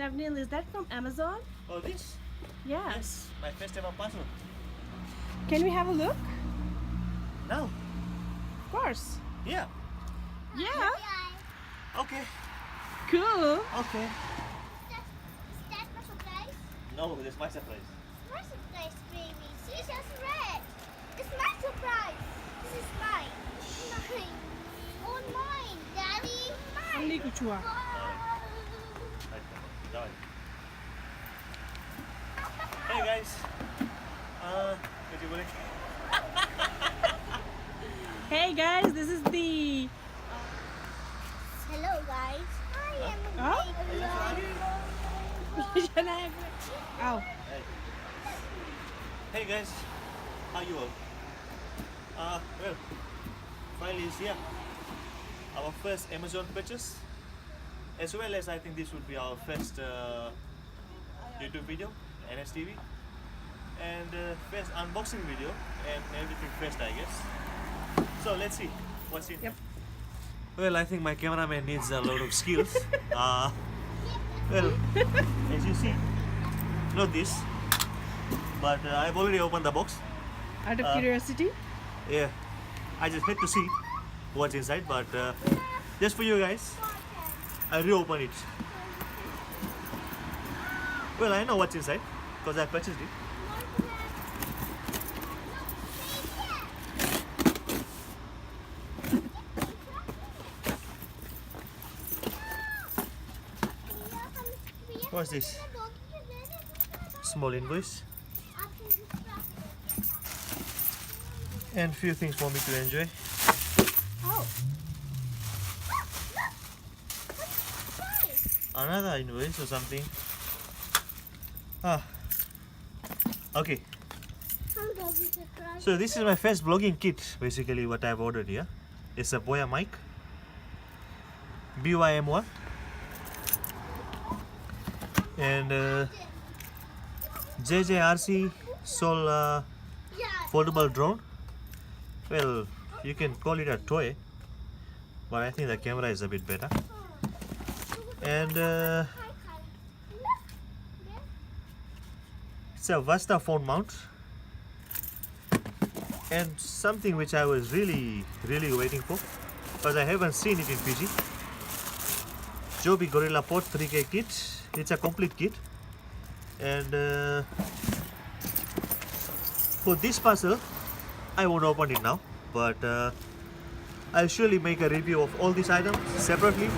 Navnil, is that from Amazon? Oh, this? Yeah. Yes, my first ever puzzle. Can we have a look? Now? Of course. Yeah. Yeah. Okay. Cool. Okay. Is that my surprise? No, that's my surprise. My surprise, baby. See, it's just red. It's my surprise. This is mine. Mine. Oh, mine. Daddy, mine. Only kuchua. Hey guys. Kecil boleh? Hey guys, this is the. Hello, guys. I am a Oh? baby. Oh. Hey. Hey guys, how you all? Well, finally it's here. Our first Amazon purchase, as well as I think this would be our first YouTube video, NSTV, and first unboxing video, and everything first, I guess. So let's see what's in. Yep. Well, I think my cameraman needs a lot of skills. Well, as you see, not this, but I've already opened the box. Out of curiosity. Yeah, I just had to see what's inside, but just for you guys, I reopen it. Well, I know what's inside because I purchased it. What's this? Small invoice and few things for me to enjoy. Oh. Another invoice or something. Okay. So this is my first vlogging kit, basically what I've ordered here. It's a Boya mic, BYM1, and JJRC Sol foldable drone. Well, you can call it a toy, but I think the camera is a bit better. And it's a Vasta phone mount, and something which I was really waiting for because I haven't seen it in Fiji. Joby Gorilla Pod 3K kit. It's a complete kit, and for this parcel I won't open it now, but I'll surely make a review of all these items separately,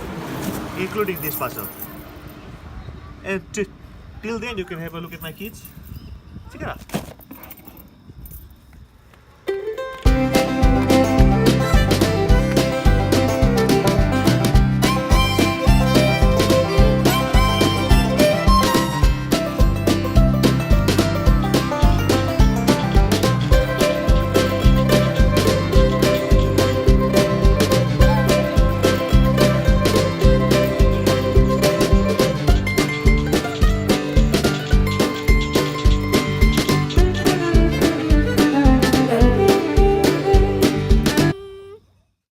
including this parcel. And till then you can have a look at my kits. Check it out.